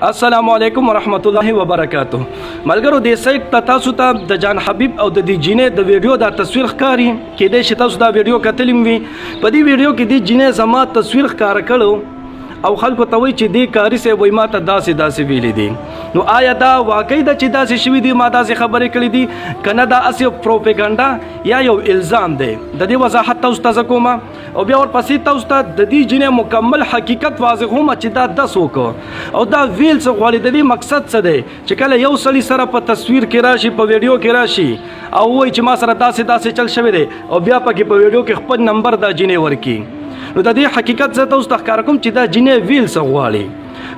السلام علیکم ورحمت الله وبرکاتہ. ملګرو د سایت ته تاسو ته د جان حبیب او د دې جینې د ویډیو دا تصویر ښکاري کېدای شي تاسو دا ویډیو کتلی وي. په دې ویډیو کې د جینې زما تصویر ښکاره کړو او خلکو ته وایي چې دې کاري صاحب وایي ما ته داسې ویلي دي. نو آیا دا واقعي ده چې داسې شوي دي ما داسې خبرې کړې دي که نه دا هسې پروپیګنډا یا یو الزام دی؟ د دې وضاحت تاسو ته کوم او بیا ورپسې تاسو ته د دې جینې مکمل حقیقت واضح هم چې دا دس وکړو او دا ویل څه غواړي. د دې مقصد څه دی چې کله یو سړي سره په تصویر کې راشي په ویډیو کې راشي او وایي چې ما سره داسې چل شوی دی او بیا پکې په ویډیو کې خپل نمبر دا جینې ورکړي. نو د دې حقیقت زه تاسو ته ښکاره کوم چې دا جینې ویل څه غواړي.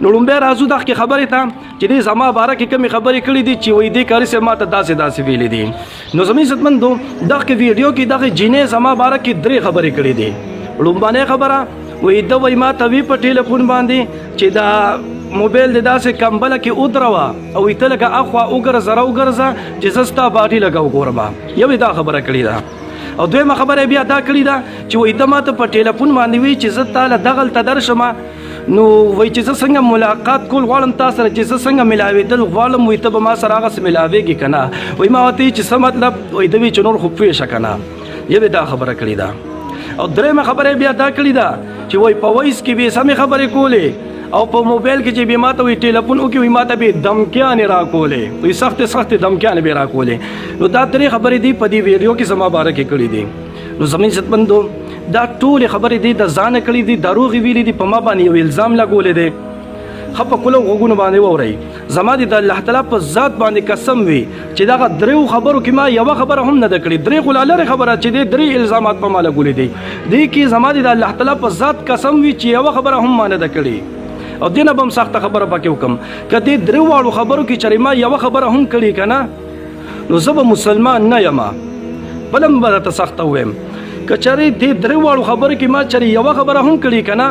نو لومبی راځو دغه خبرې ته چې دې زما باره کې کومې خبرې کړي دي چې وایي دې کاري صاحب ما ته داسې ویلي دي. نو زموږ عزتمندو دغه ویډیو کې دغه جینې زما باره کې 3 خبرې کړي دي. لومبنۍ خبره وایي ده وایي ما ته وی په ټیلیفون باندې چې دا موبایل د داسې کمبله کې ودروه او ته لکه اخوا وګرځه چې زه ستا باډي لکه وګورم. یو دا خبره کړې ده. او دویمه خبره بیا دا کړې ده چې وایي ده ما ته په ټیلیفون باندې وی چې زه تاله دغلته درشم نو وایي چې زه څنګه ملاقات کول غواړم تا سره چې زه څنګه ملاوېدل غواړم وایي ته به ما سره هغسې ملاوېږي که نه. وایي ما ورته چې څه مطلب وایي ده وایي چې نور خو پوه شه که نه. یوې دا خبره کړې ده. او درېیمه خبره بیا دا کړې ده چې وایي په وایس کې به سمې خبرې کولې او په موبایل کې چې به ما ته وایي ټیلیفون وکړي وایي ما ته به دمکیانې راکولې وایي سختې دمکیانې به راکولې. نو دا 3 خبرې دي په دې ویډیو کې زما باره کې کړي دي. نو زموږ عزتمندو دا ټولې خبرې دي د ځانه کړي دي دروغې ویلي دي په ما باندې یو الزام لګولی دی. ښه په کلو غوږونو باندې واورئ. زما د الله تعالی په ذات باندې قسم وي چې دغه 3 خبرو کې ما یوه خبره هم نه ده کړې. 3 خو لا لرې خبره چې دې 3 الزامات په ما لګولي دي. دې کې زما د الله تعالی په ذات قسم وي چې یوه خبره هم ما نه ده کړې. او دې نه به هم سخته خبره پکې وکړم که دې 3 واړو خبرو کې چېرې ما یوه خبره هم کړې که نه نو زه به مسلمان نه یم. بله هم به درته سخته ووایم که چېرې دې 3 واړو خبرو کې ما چېرې یوه خبره هم کړې که نه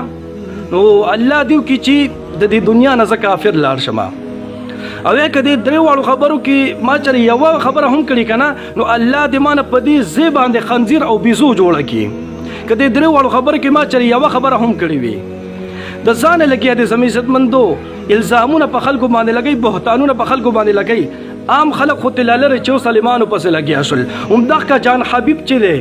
نو الله دې وکړي چې د دې دنیا نه زه کافر لاړ شم. او که دې 3 واړو خبرو کې ما چېرې یوه خبره هم کړې که نه نو الله دې ما نه په دې ځای باندې خنزیر او بیزو جوړه کړي. که دې 3 واړو خبرو کې ما چېرې یوه خبره هم کړې وي د ځانه لګیا د زموږ عزتمندو الزامونه په خلکو باندې لګوي بهتانونه په خلکو باندې لګوي. عام خلک خو ترې لرې چې اوس عالمانو پسې لګیا شول. همدغه جان حبیب چې دی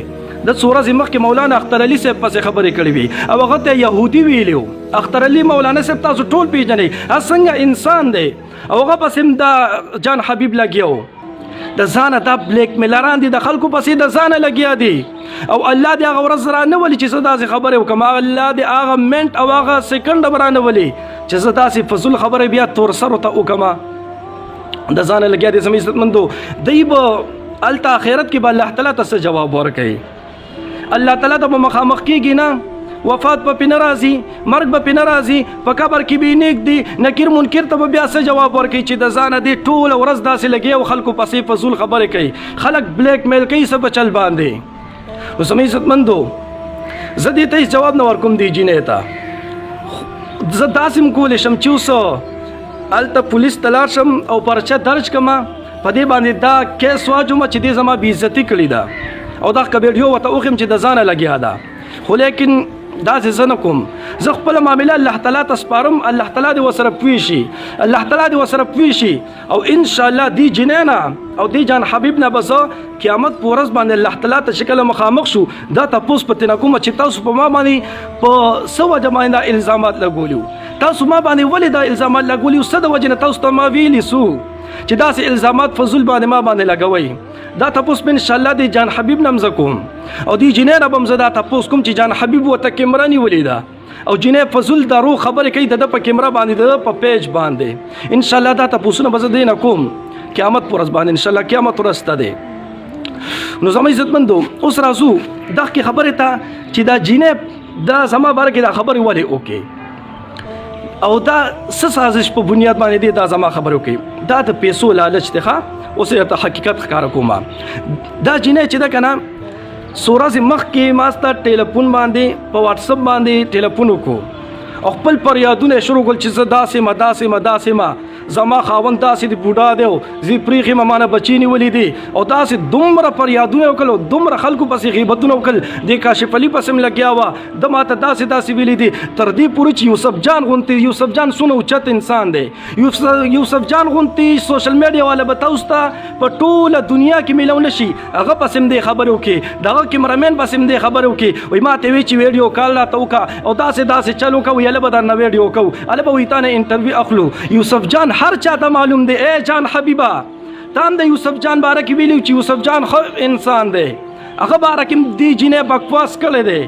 د څو ورځې مخکې مولانا اختر علي صاحب پسې خبرې کړې وي او هغه ته یهودي ویلي و. اختر علي مولانا صاحب تاسو ټول پېژنئ څنګه انسان دی او هغه پسې هم دا جان حبیب لګیا و. د ځانه دا بلیک میلران دي د خلکو پسې د ځانه لګیا دي او الله دې هغه ورځ رانه ولي چې زه داسې خبرې وکړم. الله دې هغه منټ او هغه سیکنډ به رانه ولي چې زه داسې فضول خبرې بیا تور سرو ته وکړم. د ځانه لګیا دي زموږ عزتمندو دوی به هلته آخرت کې به الله تعالی ته څه جواب ورکوي. الله تعالی ته به مخامخ کېږي نه وفات به پې نه راځي مرګ به پې نه راځي په قبر کې به یې نږدي نکیر منکر ته به بیا څه جواب ورکوي چې د ځانه دې ټوله ورځ داسې لګي او خلکو پسې فضول خبرې کوي خلک بلیک میل کوي څه په چل باندې. نو زموږ عزتمندو زه دې ته هېڅ جواب نه ورکوم دې جینۍ ته. زه داسې هم کولی شم چې اوس هلته پولیس ته لاړ شم او پرچه درج کړم په دې باندې دا کیس واچوم چې دې زما بېعزتي کړې ده او دغه ویډیو ورته وښیم چې د ځانه لګیا ده. خو لیکن داسې زه نه کوم. زه خپله معامله الله تعالی ته سپارم. الله تعالی دې ورسره پوه شي الله تعالی دې ورسره پوه شي او انشاءالله دې جینۍ نه او دې جان حبیب نه به زه قیامت په ورځ باندې الله تعالی ته چې کله مخامخ شو دا تپوس پتې نه کومه چې تاسو په ما باندې په څه وجه باندې دا الزامات لګولي تاسو ما باندې ولې دا الزامات لګولي څه د وجې نه تاسو ته ما ویلي سو چې داسې الزامات فضول باندې ما باندې لګوئ. دا تپوس به انشاءالله د جان حبیب نه هم زه کوم او دې جینۍ نه به هم زه دا تپوس کوم چې جان حبیب ورته کیمره نیولې ده او جینۍ فضول دروغ خبرې کوي د ده په کیمره باندې د ده په پیج باندې. انشاءالله دا تپوسونه به زه دې نه کوم قیامت په ورځ باندې انشاءالله قیامت ورځ ته دی. نو زما عزتمندو اوس راځو دغه خبرې ته چې دا جینۍ دا زما باره کې دا خبرې ولې وکړي او دا څه سازش په بنیاد باندې دی دا زما خبرې وکړي. دا د پیسو لالچ دی ښه اوس یې ته حقیقت ښکاره کوم. دا جینۍ چې ده که نه څو ورځې مخکې ما ستا ټیلیفون باندې په واټسپ باندې ټیلیفون وکړو خپل فریادونه شروع کول چې زه داسې ما زما خاوند داسې د بوډا دی او زی پریخي مانه بچی نیولې دي او داسې دومره فریادونه وکړو دومره خلکو پسې غیبتونه وکړل د کاشف علي پسې لګیا وه د ماته داسې ویلي دي تر دې پورې چې یوسف جان غونتی یوسف جان څونه اوچت انسان دی یوسف جان غونتی سوشل میډیا والا به تاسو ته په ټوله دنیا کې میلاو نشي هغه پسې دې خبرې وکړي دغه کیمرامین پسې دې خبرې وکړي وایي ما ته وی چې ویډیو کال راته وکړه او داسې چلو کوو یله به درنه ویډیو کوو هله به وایي تا نه انټرویو اخلو یوسف جان هر چاته معلوم دی ای جان حبیبه تا هم د یوسف جان باره کې ویلي چې یوسف جان ښه انسان دی هغه باره کې دې جینۍ بکواس کړی دی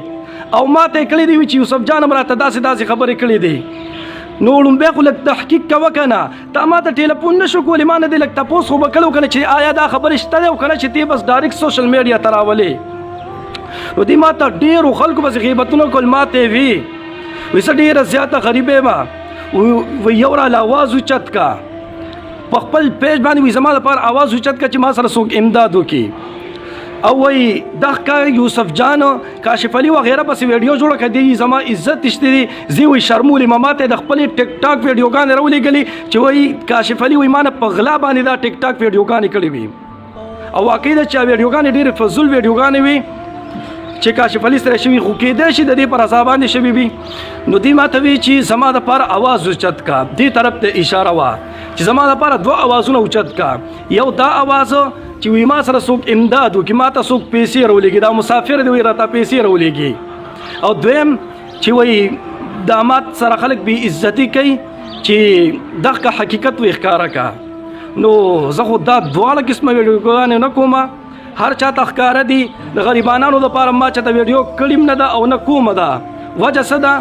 او ما ته یې کړی دی چې یوسف جان هم راته داسې خبرې کړې دي نو لومبی خو لږ تحقیق کوه که نه تا ما ته ټیلیفون نه شو کولی ما نه دې لږ تپوس خو به کړی و که نه چې آیا دا خبرې شته دی او که نه چې تی بس ډایرکټ سوشل میډیا ته راولې نو دې ما ته ډېرو خلکو بس غیبتونه کول ما ته وي وایي زه ډېره زیاته غریبه یم وی یو راله آواز اوچت کا په خپل پیج باندې وي زما لپاره آواز اوچت کا چې ما سره څوک امداد وکړي او وایي دغه کار یوسف جان کاشف علي وغیره پسې ویډیو جوړه کړه دی زما عزت شته دی زه وایي شرمولې ما ماته د خپلې ټیک ټاک ویډیوګانې راولېږلې چې وایي کاشف علي وایي ما نه په غلا باندې دا ټیک ټاک ویډیوګانې کړې وي او واقعي ده چې ویډیوګانې ډېرې فضول ویډیوګانې وي چې کاشف علي سره شوي خو کېدای شي د دې پر اساس باندې شوي وي نو دې ماته وی چې زما دپاره اواز اوچت کا دې طرف ته اشاره وه چې زما دپاره دوه اوازونه اوچت کا یو دا اواز چې وي ما سره څوک امداد وکړي ما ته څوک پیسې راولېږي دا مسافر دی وایي راته پیسې راولېږي او دویم چې وایي داماد سره خلک بې عزتي کوي چې دغه حقیقت وي ښکاره کا نو زه خو دا دواړه قسمه ویډیوګانې نه کومه هر چاته ښکاره دي د غریبانانو لپاره ما چاته ویډیو کړیم نه ده او نه کومه ده وجه څه ده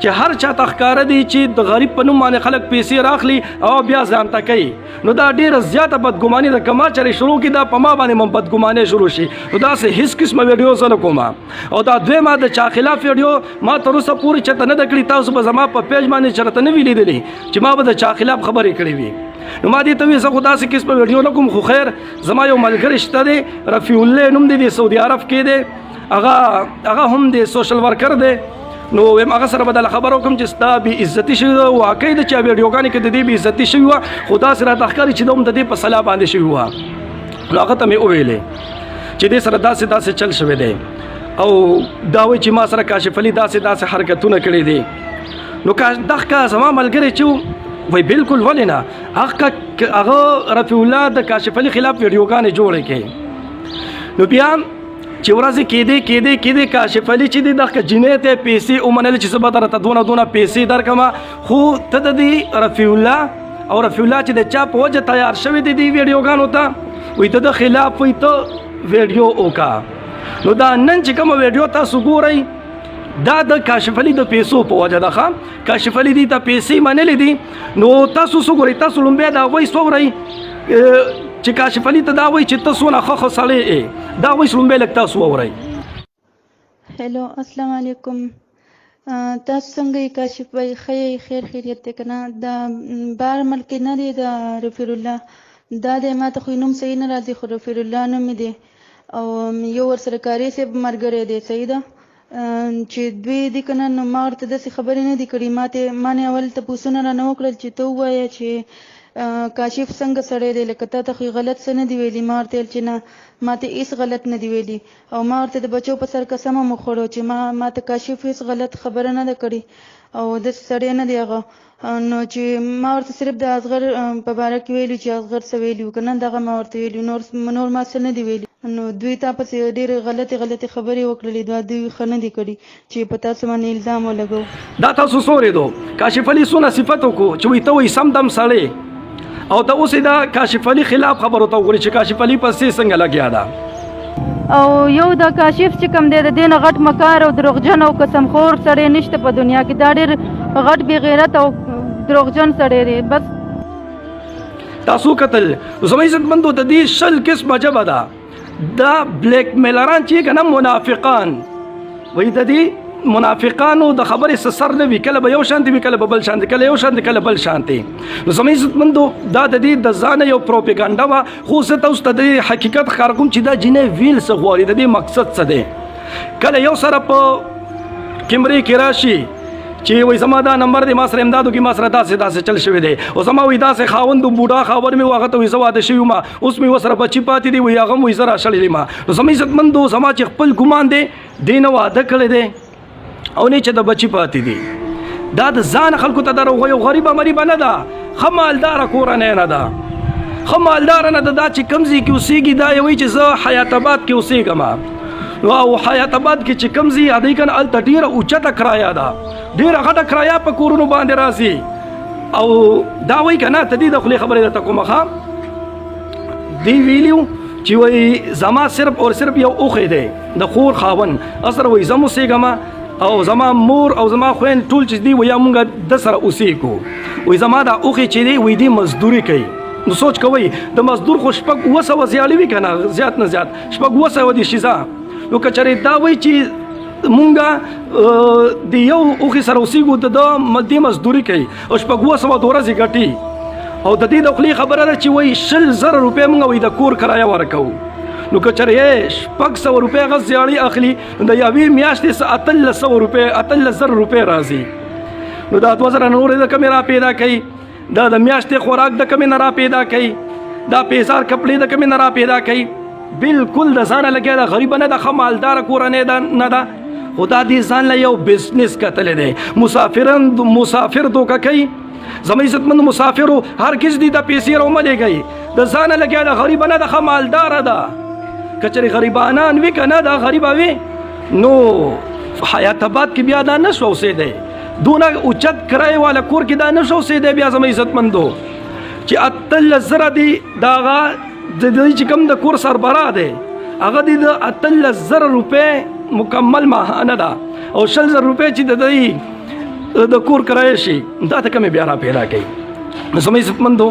چې هر چاته ښکاره دي چې د غریب په نوم باندې خلک پیسې راخلي او بیا ځان ته کوي نو دا ډېره زیاته بدګماني ده که ما چرې شروع کړي دا په ما باندې هم بدګماني شروع شي نو داسې هېڅ قسمه ویډیو زه نه کومه او دا دویمه د چا خلاف ویډیو ما تر اوسه پورې چېرته نه ده کړې تاسو به زما په پیج باندې چېرته نه وي لیدلي چې ما به د چا خلاف خبرې کړې وي نو ما دې ته وایي زه خو داسې قسمه ویډیو نه کوم خو خیر زما یو ملګری شته دی رفیع الله نوم دی د سعودي عرب کې دی هغه هم د سوشل ورکر دی نو وایم هغه سره به دله خبره وکړم چې ستا بې عزتي شوې ده واقعي ده چې ویډیوګانې کې د دې بې عزتي شوې وه خو داسې راته ښکاري چې ده هم د دې په صلاح باندې شوې وه نو هغه ته مې وویلې چې دې سره داسې چل شوی دی او دا وایي چې ما سره کاشف علي داسې حرکتونه کړي دي نو دغه زما ملګری چې وای بالکل ولې نه هغه رفیع الله د کاشف علي خلاف ویډیوګانې جوړې کړي نو بیا چې ورځې کېدې کاشف علي چې دی دغه جینۍ ته پیسې ومنلې چې زه به درته دونه پیسې درکړم خو ته د دې رفیع الله چې د چا په وجه تیار شوی دی دې ویډیوګانو ته وایي ته د خلاف وایي ته ویډیو وکړه نو دا نن چې کومه ویډیو تاسو ګورئ دا د کاشف علي د پیسو په وجه ده ښه کاشف علي دې ته پیسې منلې دي نو تاسو څه ګورئ تاسو لومبی د هغوی څه اورئ چې کاشف علي ته دا وایي چې ته څونه ښه سړی یې دا وایي لومبی لږ تاسو واورئ هلو السلام علیکم تاسو څنګه یې کاشف بھائی ښه یې خیر خیریت دی که نه دا بار ملک نه دی د رفیع الله دا دی ما ته خو نوم صحیح نه راځي خو رفیع الله نوم دی او یو ورسره کاري صاحب ملګری دی صحیح ده چې دوی دي که نه نو ما ورته داسې خبرې نه دي کړي ما نه اول تپوسونه رانه وکړل چې ته ووایه چې کاشف څنګه سړی دی لکه تا ته خو غلط څه نه دي ویلي ما ورته ویل چې نه ما ته هېڅ غلط نه دي ویلي او ما ورته د بچو په سر قسم هم وخوړو چې ما ته کاشف هېڅ غلط خبره نه ده کړې او داسې سړی نه دی هغه نو چې ما ورته صرف د اصغر په باره کې ویلي چې اصغر څه ویلي که نه دغه ما ورته ویلي نور ما څه نه دي ویلي نو دوی تا پسې ډېرې غلطې خبرې وکړلې دوی ښه نه دي کړي چې په تاسو باندې الزام ولګو دا تاسو څه اورېدو کاشف علي څونه صفت وکړو چې وایي ته وایي سم دم سړی او ته اوس یې دا کاشف علي خلاف خبرو ته وګورئ چې کاشف علي پسې څنګه لګیا ده او یو د کاشف چې کوم دی د دې نه غټ مکار او دروغجن او قسمخور سړی نشته په دنیا کې دا ډېر غټ بې غیرت او دروغجن سړی دی بس تاسو کتل زما عزتمندو د دې شل قسمه ژبه ده دا بلیک میلران چې که نه منافقان وایي د دې منافقانو د خبرې څه سر نه وي کله به یو شانتي وي کله به بل شانتي کله یو شانتي کله بل شانتي نو زما عزتمندو دا د دې د ځانه یو پروپیګانډا وه خو زه تاسو ته د حقیقت ښکاره کوم چې دا جینۍ ویل څه غواړي د دې مقصد څه دی کله یو سره په کیمرې کې راشي چې وای زما دا نمبر دی ما سره امدادو کې ما سره داسې چل شوی دی او زما وای داسې خاوند بوډا خاور مې هغه ته وای زه واده شوی ما اوس مې وسره بچی پاتې دی وای هغه وای زه راشړلی ما نو زما عزتمندو زما چې خپل ګمان دی دی نه واده کړی دی او نه چې د بچی پاتې دی دا د ځان خلکو ته د یو غریبه مریبه نه ده ښه مالداره کورنۍ نه ده ښه مالداره نه ده دا چې کوم ځای کې اوسېږي دا یې وایي چې زه حیات آباد کې اوسېږم او حیات آباد کې چې کوم ځای هدی کنه هلته ډېره اوچته کرایه ده ډېره غټه کرایه په کورونو باندې راځي او دا وایي که نه ته دې د خولې خبرې درته کومه ښه دی ویلي چې وایي زما صرف او صرف یو اوښی دی د خور خاوند اصر وایي زه م اوسېږم او زما مور او زما خویند ټول چې دی وایي مونږ د سره اوسېږو وایي زما دا اوښی چې دی وایي دی مزدوري کوي نو سوچ کوئ د مزدور خو شپږ اووه سوه زیاړې وي که نه زیات نه زیات شپږ اووه سوه دي شي نو که چېرې دا وایي چې مونږ د یو اوښي سره اوسېږو د دې مزدوري کوي او شپږ اووه سوه د ورځې ګټي او د دې د خولې خبره ده چې وایي 100,000 روپۍ مونږ وایي د کور کرایه ورکوو نو که چېرې 600 روپۍ هغه زیاړې اخلي نو د یوې میاشتې 18,000 روپۍ راځي نو دا 2,000 نورې د کمې را پیدا کوي دا د میاشتې خوراک د کمې نه را پیدا کوي دا پیزار کپړې د کمې نه را پیدا کوي بالکل د ځانه لګیا ده غریبه نه ده ښه مالداره کورنۍ نه ده خو دا دې ځان له یو بزنس کتلی دی مسافر دوکه کوي زما عزتمند مسافرو هرګز دې د پیسې راومه لېږئ د ځانه لګیا ده غریبه نه ده ښه مالداره ده که چېرې غریبانان وي که نه دا غریبه وي نو حیات آباد کې بیا دا نه شو اوسېدی دونه اوچت کرایې والا کور کې دا نه شو اوسېدی بیا زما عزتمندو چې 18,000 دی د هغه د دې چې کوم د کور سربراه دی هغه د 18,000 روپۍ مکمل ماهانه ده او 20,000 روپۍ چې د کور کرایه شي دا ته کمې بیا را پیدا کوي نو زما عزتمندو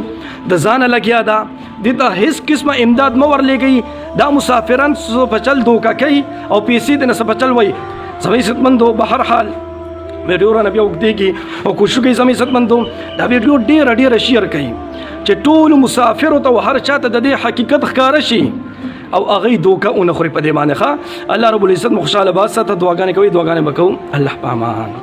د ځانه لګیا ده دې ته هېڅ قسمه امداد مه ورلېږئ دا مسافران څه په چل دوکه کوي او پیسې دې نه څه په چل وایي زما عزتمندو به هر حال ویډیو رانه بیا اوږدېږي او کوشش کوئ زما عزتمندو دا ویډیو ډېره شیر کوي چې ټولو مسافرو ته هر چاته د دې حقیقت ښکاره شي او هغوی دوکه ونه خوري په دې باندې ښه الله رب العزت مو خوشحاله باد ساته دعاګانې کوئ دعاګانې به کوو الله په امان